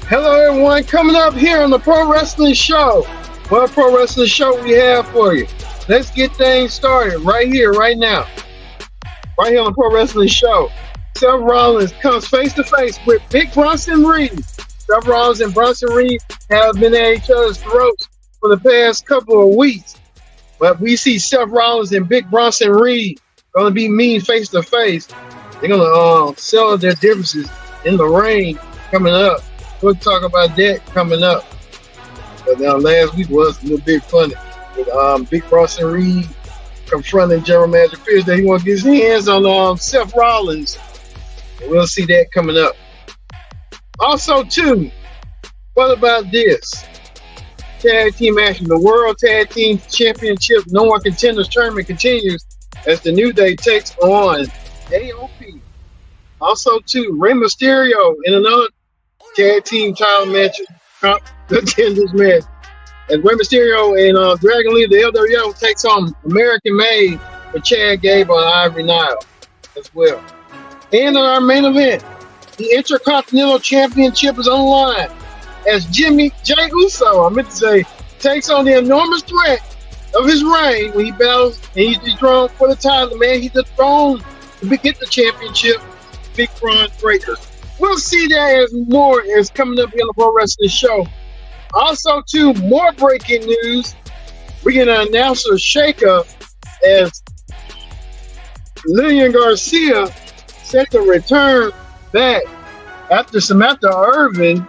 Hello, everyone. Coming up here on the Pro Wrestling Show. What Pro Wrestling Show we have for you? Let's get things started right here, right now. Right here on the Pro Wrestling Show. Seth Rollins comes face to face with Big Bronson Reed. Seth Rollins and Bronson Reed have been at each other's throats for the past couple of weeks. But we see Seth Rollins and Big Bronson Reed going to be mean face to face. They're going to settle their differences in the ring coming up. We'll talk about that coming up. But last week was a little bit funny with Big Bronson Reed confronting General Manager Pierce that he want to get his hands on Seth Rollins. And we'll see that coming up. Also, too, what about this? Tag team action. The World Tag Team Championship No More Contenders Tournament continues as the New Day takes on AOP. Also, too, Rey Mysterio in another tag team title match, contenders match. And Rey Mysterio and Dragon Lee, the LWO, takes on American Made with Chad Gable and Ivory Nile as well. And in our main event, the Intercontinental Championship is on the line as Jey Uso, takes on the enormous threat of his reign when he battles and he's dethroned for the title. The man he's dethroned to get the championship, Big Bron Breakker. We'll see that as more is coming up here on the Pro Wrestling Show. Also, too, more breaking news. We're going to announce a shakeup as Lillian Garcia set to return back after Samantha Irvin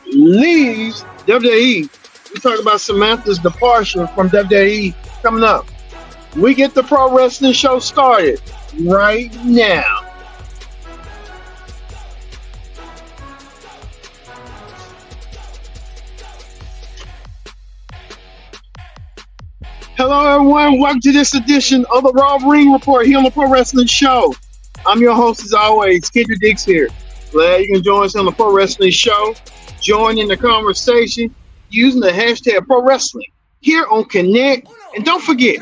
leaves WWE. We talk about Samantha's departure from WWE coming up. We get the Pro Wrestling Show started right now. Hello, everyone. Welcome to this edition of the Raw Ring Report here on the Pro Wrestling Show. I'm your host, as always, Kendra Dix here. Glad you can join us on the Pro Wrestling Show. Join in the conversation using the hashtag Pro Wrestling here on Connect. And don't forget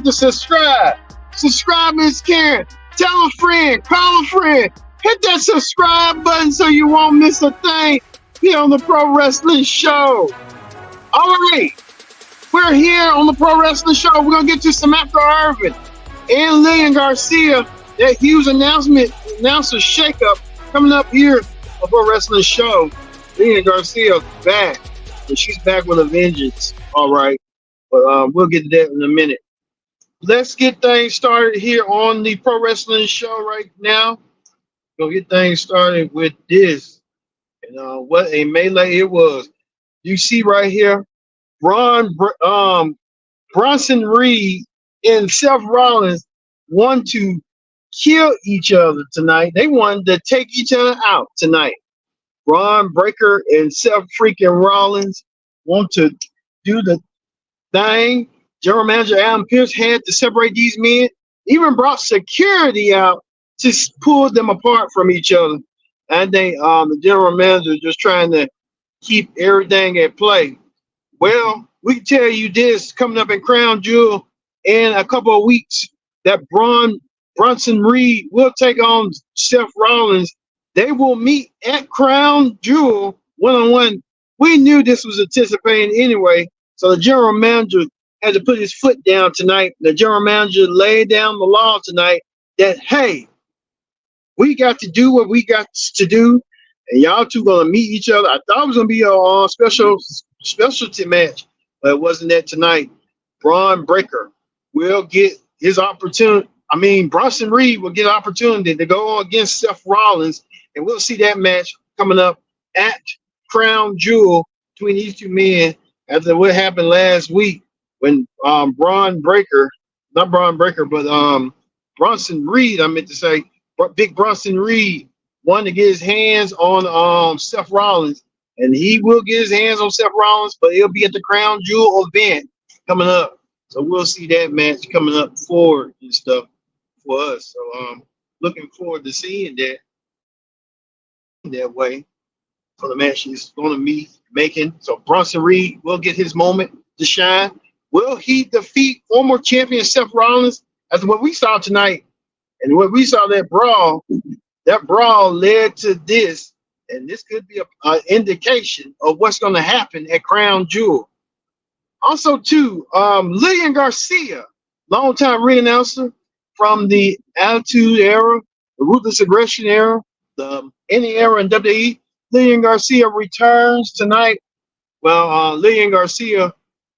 to subscribe. Subscribe is caring. Tell a friend, call a friend. Hit that subscribe button so you won't miss a thing here on the Pro Wrestling Show. All right. We're here on the Pro Wrestling Show. We're going to get to Samantha Irvin and Lillian Garcia. That huge announcer shakeup coming up here on the Pro Wrestling Show. Lillian Garcia's back. And she's back with a vengeance. All right. But we'll get to that in a minute. Let's get things started here on the Pro Wrestling Show right now. We'll get things started with this. And what a melee it was. You see right here, Bronson Reed and Seth Rollins want to kill each other tonight. They wanted to take each other out tonight. Bron Breakker and Seth freaking Rollins want to do the thing. General Manager Adam Pearce had to separate these men. Even brought security out to pull them apart from each other. I think the general manager just trying to keep everything at play. Well, we can tell you this coming up in Crown Jewel in a couple of weeks that Bronson Reed will take on Seth Rollins. They will meet at Crown Jewel one-on-one. We knew this was anticipated anyway, so the general manager had to put his foot down tonight. The general manager laid down the law tonight that, hey, we got to do what we got to do, and y'all two going to meet each other. I thought it was going to be a specialty match, but it wasn't that tonight. Bron Breakker will get his opportunity. Bronson Reed will get an opportunity to go against Seth Rollins, and we'll see that match coming up at Crown Jewel between these two men after what happened last week when Bron Breakker, Bronson Reed, I meant to say, Big Bronson Reed wanted to get his hands on Seth Rollins. And he will get his hands on Seth Rollins, but it'll be at the Crown Jewel event coming up. So we'll see that match coming up forward and stuff for us. So looking forward to seeing that way for the match he's going to be making. So Bronson Reed will get his moment to shine. Will he defeat former champion Seth Rollins? That's what we saw tonight. And what we saw that brawl led to this. and this could be an indication of what's going to happen at Crown Jewel. Also, too, Lillian Garcia, longtime ring announcer from the Attitude Era, the Ruthless Aggression Era, the any era in WWE. Lillian Garcia returns tonight. Well, Lillian Garcia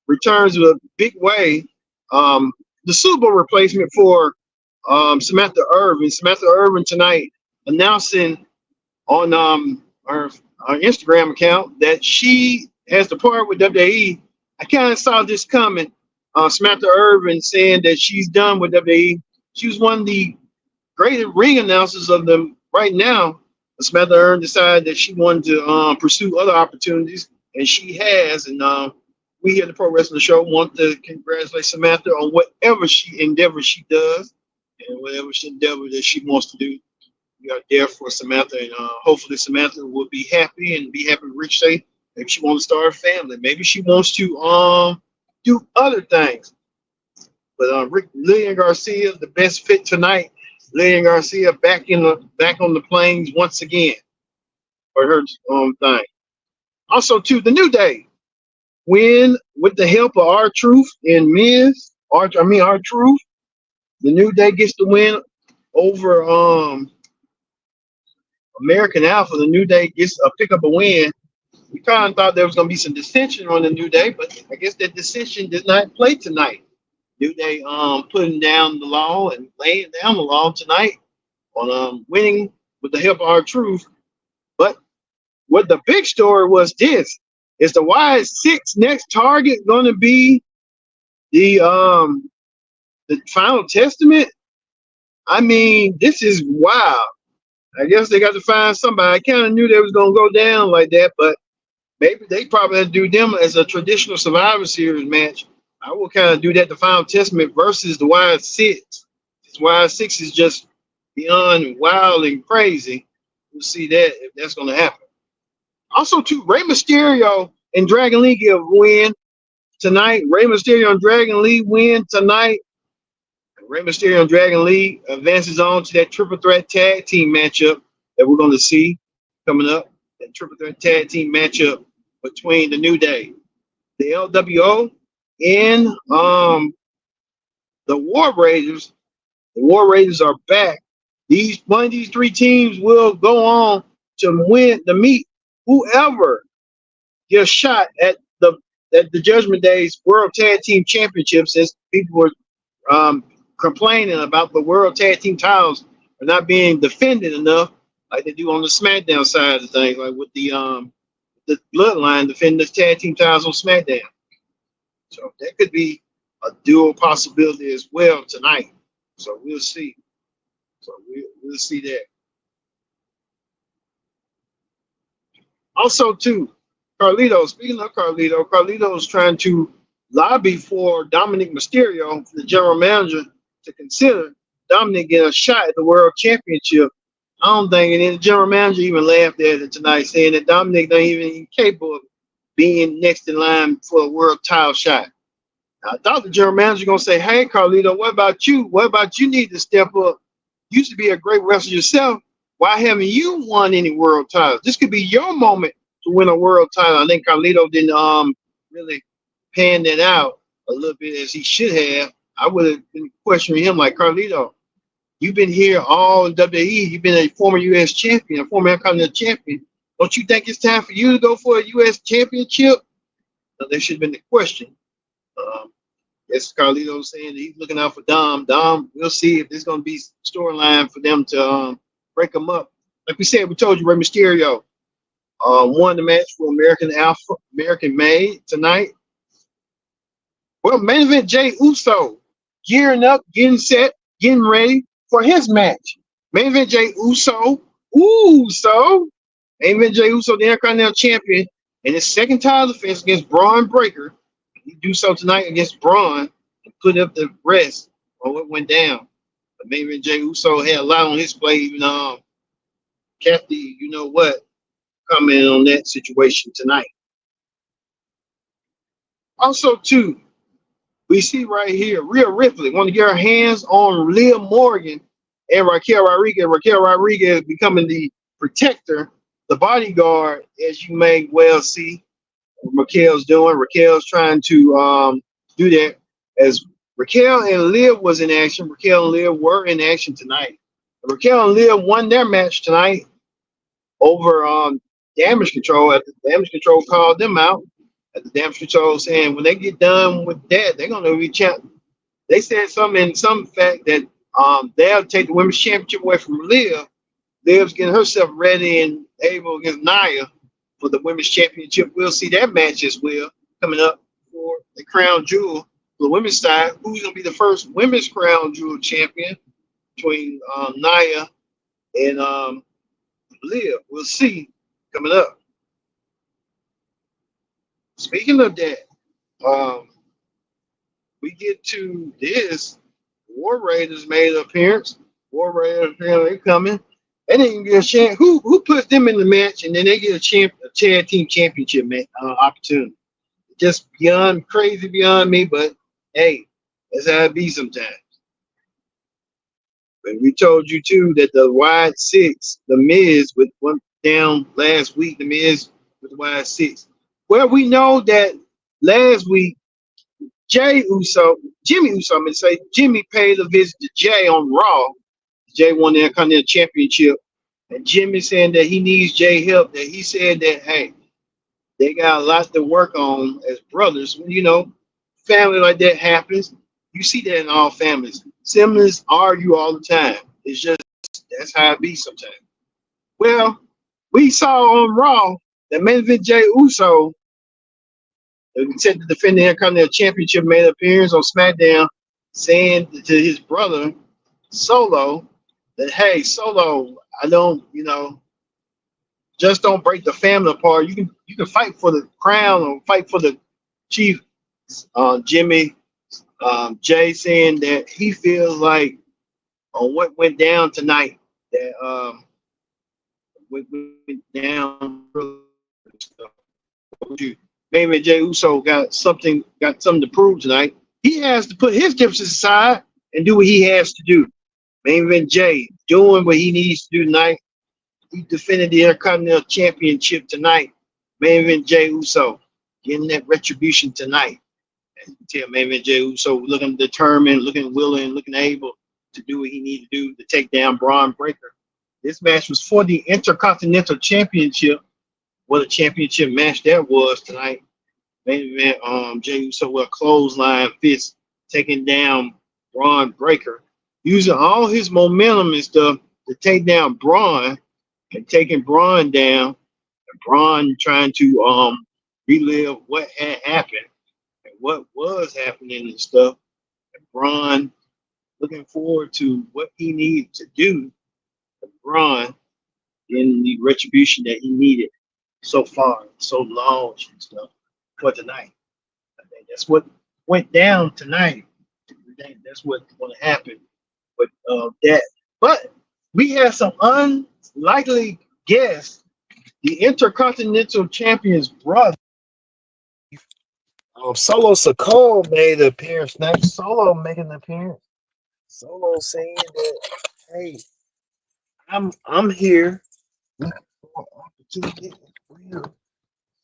returns with a big way. The Super Bowl replacement for Samantha Irvin. Samantha Irvin tonight announcing on her Instagram account that she has departed with WWE. I kind of saw this coming. Samantha Irvin saying that she's done with WWE. She was one of the greatest ring announcers of them right now. Samantha Irvin decided that she wanted to pursue other opportunities, and she has. And we here at the Pro Wrestling Show want to congratulate Samantha on whatever endeavor she does, and whatever endeavor that she wants to do. We are there for Samantha, and hopefully Samantha will be happy and be happy with Rich Say. Maybe she wants to start a family. Maybe she wants to do other things. But Lillian Garcia, the best fit tonight. Lillian Garcia back on the plains once again for her thing. Also, too, the New Day win with the help of R-Truth and R-Truth. The New Day gets the win over American Alpha. The New Day gets pick up a win. We kind of thought there was going to be some dissension on the New Day, but I guess that dissension did not play tonight. New Day putting down the law and laying down the law tonight on winning with the help of R-Truth. But what the big story was this: is the Y6 next target going to be the Final Testament? I mean, this is wild. I guess they got to find somebody. I kind of knew they was going to go down like that, but maybe they probably had to do them as a traditional Survivor Series match. I will kind of do that, the Final Testament versus the Y6. This Y6 is just beyond wild and crazy. We'll see that if that's going to happen. Also, too, Rey Mysterio and Dragon Lee get a win tonight. Rey Mysterio and Dragon Lee win tonight. Rey Mysterio and Dragon Lee advances on to that triple threat tag team matchup that we're going to see coming up. That triple threat tag team matchup between the New Day, the LWO, and the War Raiders. The War Raiders are back. One of these three teams will go on to meet whoever gets shot at the Judgment Day's World Tag Team Championships, as people were complaining about the World Tag Team titles are not being defended enough, like they do on the SmackDown side of things, like with the Bloodline defending the tag team titles on SmackDown. So that could be a dual possibility as well tonight. So we'll see. We'll see that. Also, too, Carlito. Speaking of Carlito is trying to lobby for Dominic Mysterio, the general manager, to consider Dominic getting a shot at the World Championship. I don't think, and then the general manager even laughed at it tonight, saying that Dominic not even capable of being next in line for a world title shot. I thought the general manager gonna say, "Hey, Carlito, what about you? What about you need to step up? You used to be a great wrestler yourself. Why haven't you won any world titles? This could be your moment to win a world title." I think Carlito didn't really pan that out a little bit as he should have. I would have been questioning him like, Carlito, you've been here all in WWE. You've been a former U.S. champion, a former Intercontinental champion. Don't you think it's time for you to go for a U.S. championship? That should have been the question. Yes, Carlito saying he's looking out for Dom. We'll see if there's going to be storyline for them to break them up. Like we said, we told you Rey Mysterio won the match for American Made tonight. Well, main event Jey Uso gearing up, getting set, getting ready for his match. Main event Jey Uso. Main event Jey Uso, the Intercontinental Champion, and his second title defense against Bron Breakker. He do so tonight against Braun and put up the rest on what went down. But main event Jey Uso had a lot on his plate. Even Kathy, you know what, commented on that situation tonight. Also, too, we see right here, Rhea Ripley want to get her hands on Liv Morgan and Raquel Rodriguez. Raquel Rodriguez becoming the protector The bodyguard, as you may well see, Raquel's doing. Raquel's trying to do that as Raquel and Liv was in action. Raquel and Liv were in action tonight. Raquel and Liv won their match tonight over damage control. At the damage control called them out. At the damage control saying when they get done with that, they're gonna be champ. They said something in some fact that they'll take the women's championship away from Liv. Liv's getting herself ready and able against Nia for the women's championship. We'll see that match as well coming up for the crown jewel for the women's side. Who's going to be the first women's crown jewel champion between Nia and Liv? We'll see coming up. Speaking of that, um, we get to this. War Raiders made an appearance. War Raiders apparently coming. They didn't get a chance. Who puts them in the match and then they get a tag team championship opportunity? Just beyond crazy beyond me, but hey, that's how it be sometimes. And we told you too that the wide six, the Miz went down last week. The Miz with the wide six. Well, we know that last week Jimmy Uso, I'm gonna say Jimmy paid a visit to Jay on Raw. Jay won the Intercontinental Championship, and Jimmy saying that he needs Jay help. That he said that hey, they got a lot to work on as brothers. Family like that happens. You see that in all families. Siblings argue all the time. It's just that's how it be sometimes. Well, we saw on Raw that main event Jey Uso, set to defend the Intercontinental Championship, made an appearance on SmackDown, saying to his brother Solo that hey, Solo, I don't, just don't break the family apart. You can fight for the crown or fight for the chief. Jimmy, Jay saying that he feels like on what went down tonight that what went down. Maybe Jey Uso got something to prove tonight. He has to put his differences aside and do what he has to do. Main event Jay doing what he needs to do tonight. He defended the Intercontinental Championship tonight. Main event Jey Uso getting that retribution tonight. And you tell main event Jey Uso looking determined, looking willing, looking able to do what he needs to do to take down Bron Breakker. This match was for the Intercontinental Championship. What a championship match that was tonight. Main event Jey Uso with a clothesline fist taking down Bron Breakker, using all his momentum and stuff to take down Braun and taking Braun down, and Braun trying to relive what had happened and what was happening and stuff. And Braun looking forward to what he needed to do for Braun in the retribution that he needed so far, so long and stuff for tonight. I think that's what went down tonight. I think that's what's going to happen with that. But we have some unlikely guests. The Intercontinental Champion's brother, Solo Sikoa, made an appearance tonight. Solo making an appearance. Solo saying that, hey, I'm here looking for an opportunity. Real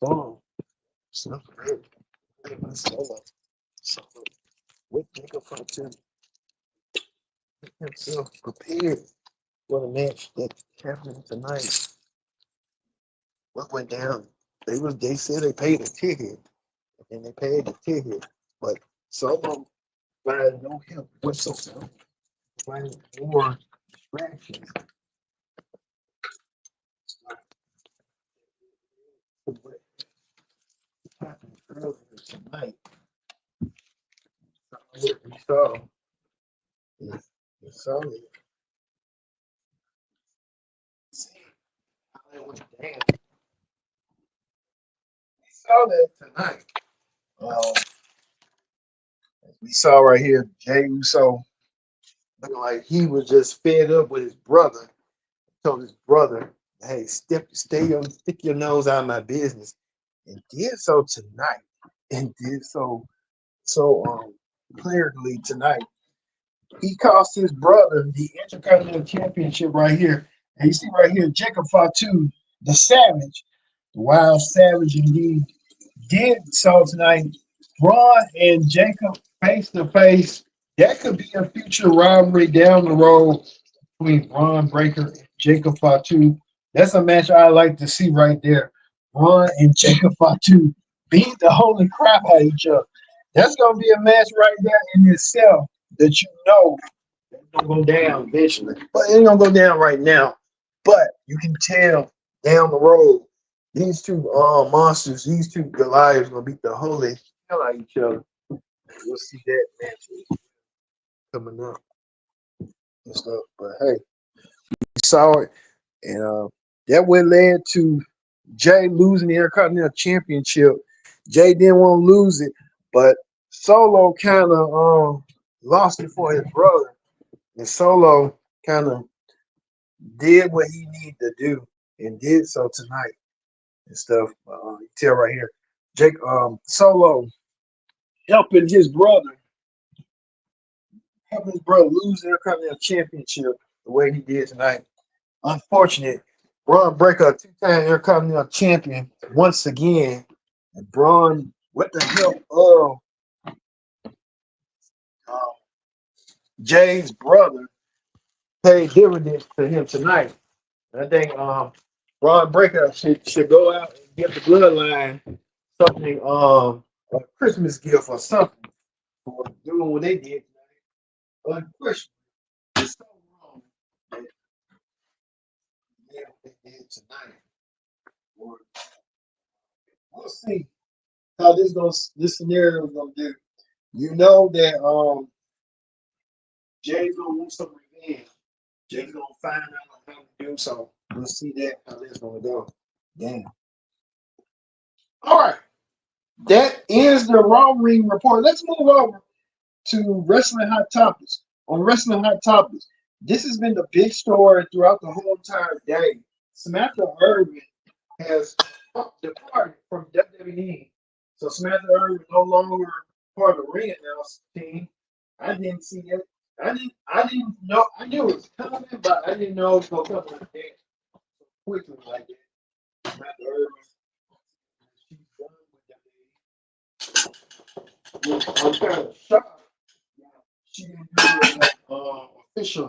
Solo. Solo. Solo. With Jacob Fontaine. Himself prepared for the match that happened tonight. What went down? They said they paid a ticket, and they paid the ticket, but Solo find no help whatsoever. Find more distractions. What happened earlier tonight? What we saw. We saw it. See how it went down. We saw that tonight. We saw right here Jey Uso looking like he was just fed up with his brother. Told his brother, "Hey, stick your nose out of my business," and did so tonight. And did so clearly tonight. He cost his brother the Intercontinental Championship right here. And you see right here, Jacob Fatu the Savage, the Wild Savage indeed, did so tonight. Braun and Jacob face to face. That could be a future rivalry down the road between Bron Breakker and Jacob Fatu. That's a match I like to see right there. Bron and Jacob Fatu beat the holy crap out of each other. That's gonna be a match right there in itself that you know it's gonna go down eventually. But it ain't gonna go down right now. But you can tell down the road these two monsters, these two Goliaths gonna beat the holy hell out of each other. We'll see that match coming up and stuff. But hey, we saw it, and that what led to Jey losing the Intercontinental Championship. Jey didn't want to lose it, but Solo kind of lost it for his brother, and Solo kind of did what he needed to do and did so tonight and stuff. You tell right here, Jake Solo helping his brother lose the Intercontinental Championship the way he did tonight. Unfortunate. Bron Breakker, a two-time Intercontinental Champion once again. And Braun, what the hell? Jay's brother paid dividends to him tonight. I think Bron Breakker should go out and give the bloodline something, a Christmas gift or something for doing what they did tonight. Unquestionably, it's so wrong that they did what they did tonight. We'll see how this scenario is gonna do. You know that Jay's gonna want some revenge. Jay's gonna find out how to do so. We'll see how that's gonna go. Damn. All right. That is the Raw Ring report. Let's move over to Wrestling Hot Topics. On Wrestling Hot Topics, this has been the big story throughout the whole entire day. Samantha Irvin has departed from WWE. So Samantha Irvin is no longer part of the ring announce team. I didn't see it. I didn't know. I knew it was coming, but I didn't know it was gonna come like that quickly like that. Samantha Irvin, she's done with WWE. I'm kind of shocked. She didn't do it official,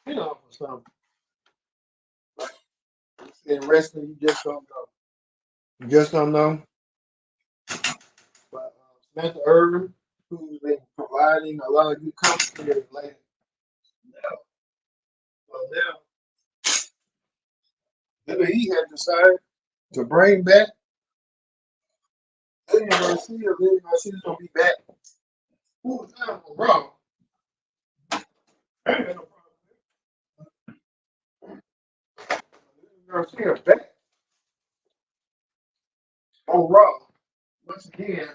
or something. In wrestling, you just don't know. You just don't know. But Samantha Irvin, who's been providing a lot of good commentary lately, now he had decided to bring back Lillian Garcia. Lillian Garcia's gonna be back full time on Raw. Lillian Garcia back on Raw once again.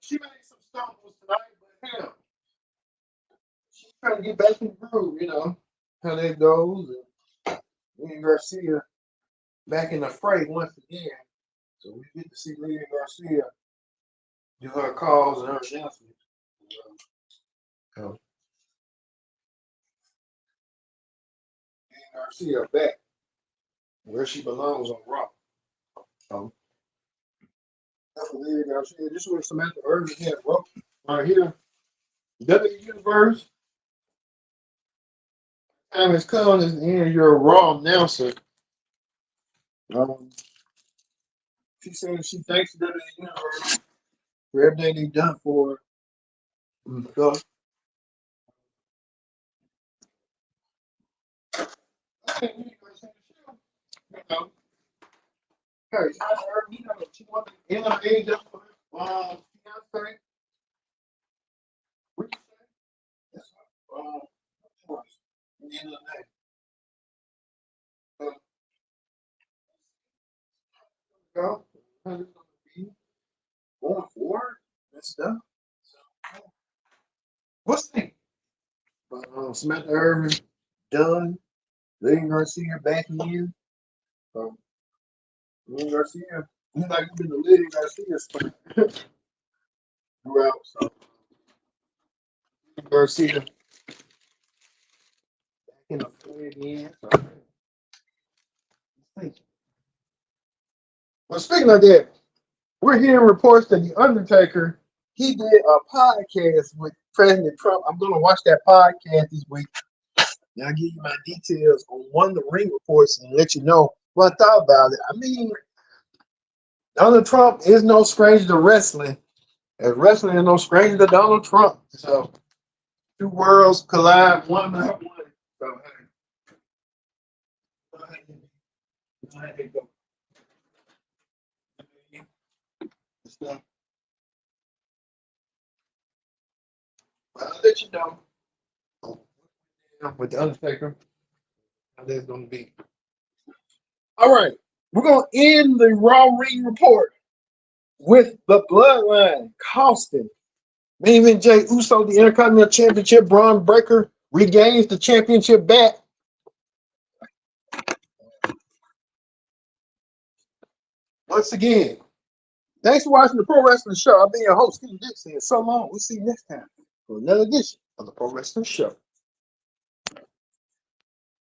She made some stumbles tonight, but hell, she's trying to get back in the groove, how that goes. And Lillian Garcia back in the fray once again. So we get to see Lillian Garcia do her calls and her announcements. Lillian Garcia back where she belongs on Raw. That's what Lillian Garcia. This is what Samantha Irvin had wrote right here. W Universe. Time has come as the end of your Raw announcer. She said she thanks the W Universe for everything they've done for her. So, hey, she wanted to end her age up for her fiance. What you say? That's what, in the end of the day. Go. How it's gonna be going forward and stuff. So, we'll see. But Samantha Irvin done. Lillian Garcia back in. Lillian Garcia, he's like he's been the Lillian Garcia spot throughout. So Garcia play again. Well, speaking of that, we're hearing reports that the Undertaker he did a podcast with President Trump. I'm going to watch that podcast this week. And I'll give you my details on one of the ring reports and let you know what I thought about it. I mean, Donald Trump is no stranger to wrestling. As wrestling is no stranger to Donald Trump. So, two worlds collide, one by one. So, hey. Go. I'll let you know with the Undertaker how that's going to be. All right, we're going to end the Raw Ring report with the Bloodline costing main event Jey Uso the Intercontinental Championship. Bron Breakker regains the championship back. Once again, thanks for watching the Pro Wrestling Show. I've been your host, Kenny Dixon. So long. We'll see you next time for another edition of the Pro Wrestling Show.